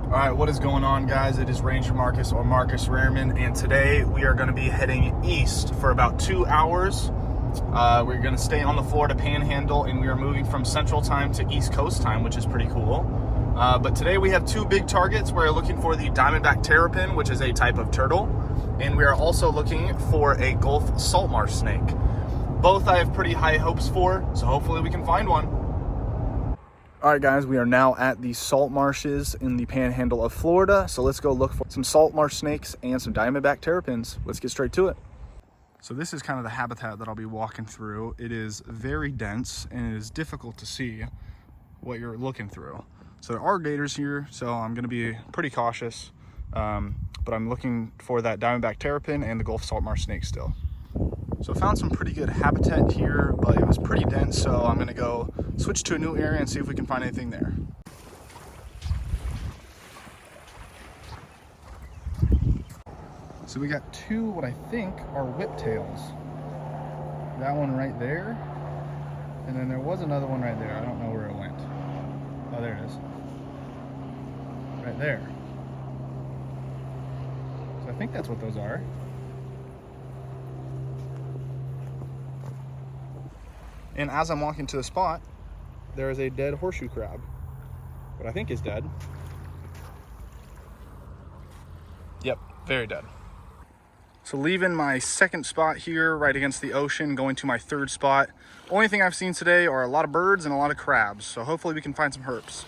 All right, what is going on, guys? It is RangerMarcus or Marcus Rareman, and today we are going to be heading east for about 2 hours. We're going to stay on the Florida Panhandle, and we are moving from Central Time to East Coast Time, which is pretty cool. But today we have two big targets. We're looking for the diamondback terrapin, which is a type of turtle, and we are also looking for a Gulf salt marsh snake. Both I have pretty high hopes for, so hopefully we can find one. All right, guys, we are now at the salt marshes in the Panhandle of Florida. So let's go look for some salt marsh snakes and some diamondback terrapins. Let's get straight to it. So this is kind of the habitat that I'll be walking through. It is very dense and it is difficult to see what you're looking through. So there are gators here, so I'm going to be pretty cautious. But I'm looking for that diamondback terrapin and the Gulf salt marsh snake still. So I found some pretty good habitat here, but it was pretty dense, so I'm gonna go switch to a new area and see if we can find anything there. So we got two, what I think are whiptails. That one right there, and then there was another one right there. I don't know where it went. Oh, there it is. Right there. So I think that's what those are. And as I'm walking to the spot, there is a dead horseshoe crab, what I think is dead. Yep, very dead. So leaving my second spot here right against the ocean, going to my third spot. Only thing I've seen today are a lot of birds and a lot of crabs, so hopefully we can find some herps.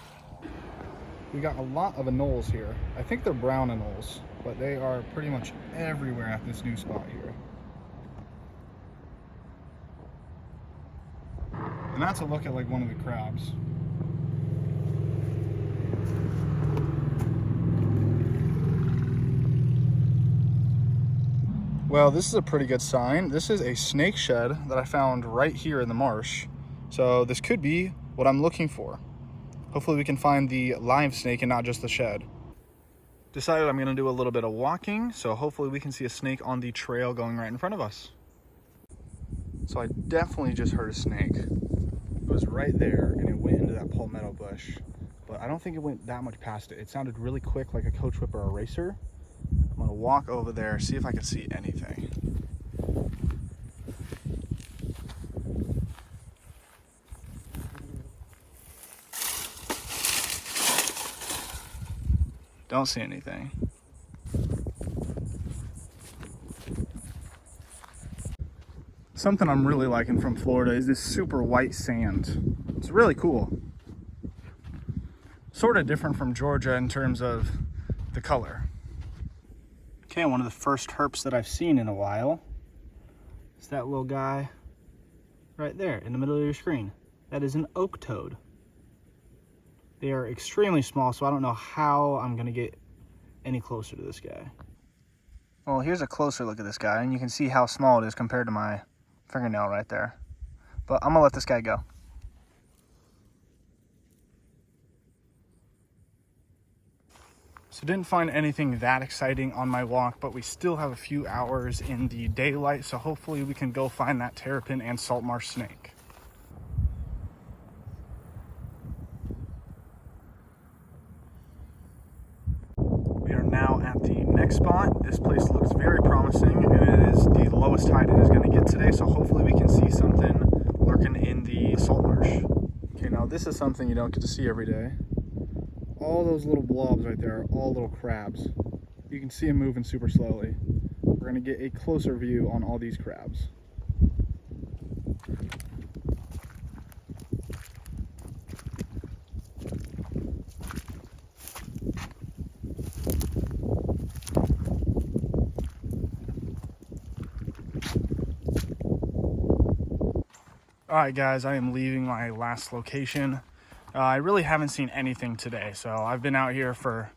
We got a lot of anoles here. I think they're brown anoles, but they are pretty much everywhere at this new spot here. And that's a look at like one of the crabs. Well, this is a pretty good sign. This is a snake shed that I found right here in the marsh. So this could be what I'm looking for. Hopefully we can find the live snake and not just the shed. Decided I'm gonna do a little bit of walking, so hopefully we can see a snake on the trail going right in front of us. So I definitely just heard a snake. It was right there and it went into that palmetto bush, but I don't think it went that much past it. It sounded really quick, like a coach whip or a racer. I'm gonna walk over there, see if I can see anything. Don't see anything. Something I'm really liking from Florida is this super white sand. It's really cool. Sort of different from Georgia in terms of the color. Okay, one of the first herps that I've seen in a while is that little guy right there in the middle of your screen. That is an oak toad. They are extremely small, so I don't know how I'm gonna get any closer to this guy. Well, here's a closer look at this guy, and you can see how small it is compared to my fingernail right there. But I'm gonna let this guy go. So didn't find anything that exciting on my walk, but we still have a few hours in the daylight, so hopefully we can go find that terrapin and salt marsh snake. We are now at the next spot. This place looks very promising, and it is the lowest tide it is going to get today, so hopefully we can see something lurking in the salt marsh. Okay, now this is something you don't get to see every day. All those little blobs right there are all little crabs. You can see them moving super slowly. We're going to get a closer view on all these crabs. All right, guys, I am leaving my last location. I really haven't seen anything today, so I've been out here for,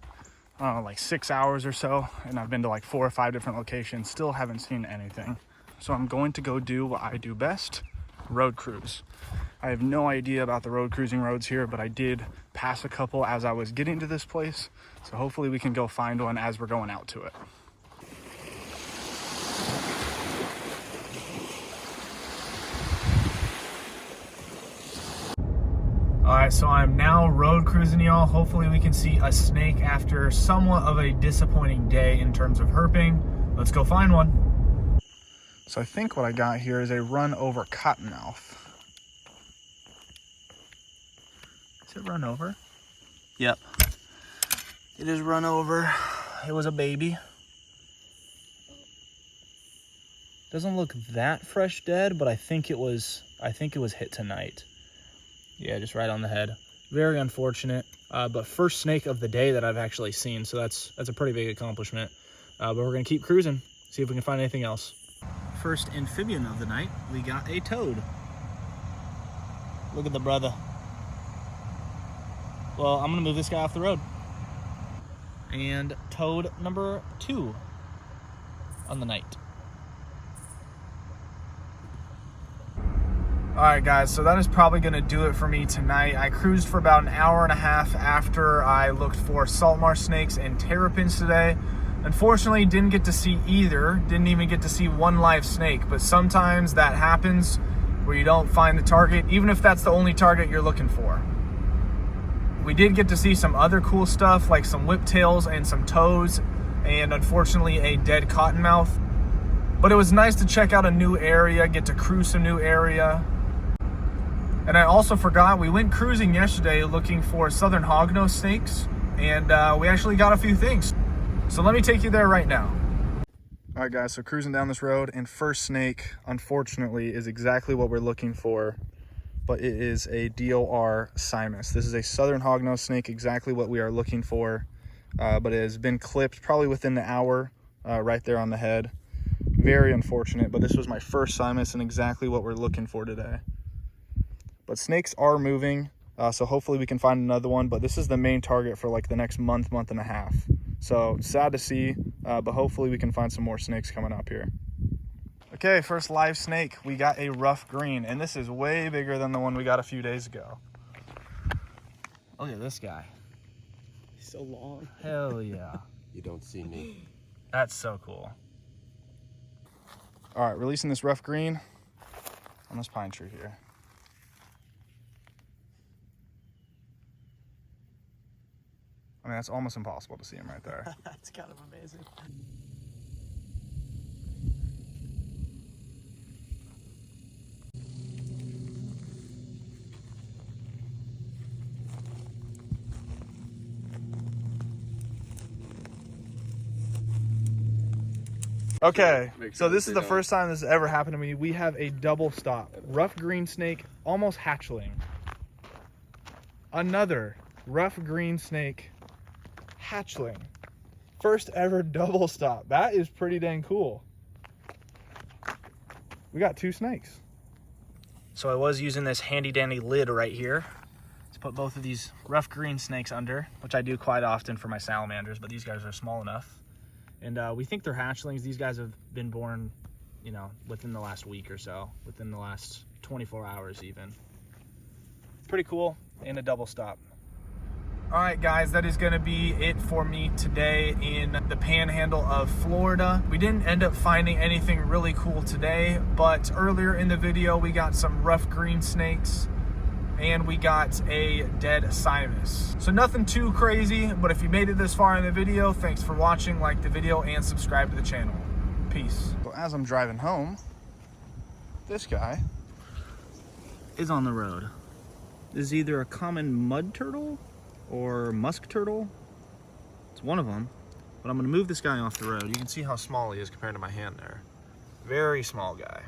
I don't know, like 6 hours or so, and I've been to like 4 or 5 different locations, still haven't seen anything. So I'm going to go do what I do best, road cruise. I have no idea about the road cruising roads here, but I did pass a couple as I was getting to this place, so hopefully we can go find one as we're going out to it. All right, so I'm now road cruising, y'all. Hopefully we can see a snake after somewhat of a disappointing day in terms of herping. Let's go find one. So I think what I got here is a run over cottonmouth. Is it run over? Yep. It is run over. It was a baby. Doesn't look that fresh dead, but I think it was hit tonight. Yeah, just right on the head. Very unfortunate, but first snake of the day that I've actually seen, so that's a pretty big accomplishment. But we're gonna keep cruising, see if we can find anything else. First amphibian of the night, we got a toad. Look at the brother. Well, I'm gonna move this guy off the road. And toad number 2 on the night. All right, guys, so that is probably going to do it for me tonight. I cruised for about an hour and a half after I looked for salt marsh snakes and terrapins today. Unfortunately, didn't get to see either. Didn't even get to see one live snake, but sometimes that happens where you don't find the target, even if that's the only target you're looking for. We did get to see some other cool stuff, like some whiptails and some toads, and unfortunately a dead cottonmouth. But it was nice to check out a new area, get to cruise some new area. And I also forgot, we went cruising yesterday looking for southern hognose snakes, and we actually got a few things. So let me take you there right now. All right, guys, so cruising down this road, and first snake, unfortunately, is exactly what we're looking for, but it is a DOR Simus. This is a southern hognose snake, exactly what we are looking for, but it has been clipped probably within the hour, right there on the head. Very unfortunate, but this was my first Simus and exactly what we're looking for today. But snakes are moving, so hopefully we can find another one, but this is the main target for like the next month and a half. So sad to see, but hopefully we can find some more snakes coming up here. Okay, first live snake, we got a rough green, and this is way bigger than the one we got a few days ago. Look at this guy. He's so long. Hell yeah. You don't see me. That's so cool. All right, releasing this rough green on this pine tree here. I mean, that's almost impossible to see him right there. That's kind of amazing. Okay, so this is the first time this has ever happened to me. We have a double stop. Rough green snake, almost hatchling. Another rough green snake, hatchling. First ever double stop. That is pretty dang cool. We got 2 snakes. So I was using this handy dandy lid right here to put both of these rough green snakes under, which I do quite often for my salamanders, but these guys are small enough. And we think they're hatchlings. These guys have been born, you know, within the last week or so, within the last 24 hours even. Pretty cool, and a double stop. All right, guys, that is gonna be it for me today in the Panhandle of Florida. We didn't end up finding anything really cool today, but earlier in the video, we got some rough green snakes, and we got a dead Simus. So nothing too crazy, but if you made it this far in the video, thanks for watching, like the video, and subscribe to the channel. Peace. So as I'm driving home, this guy is on the road. This is either a common mud turtle or musk turtle. It's one of them, but I'm gonna move this guy off the road. You can see how small he is compared to my hand there. Very small guy.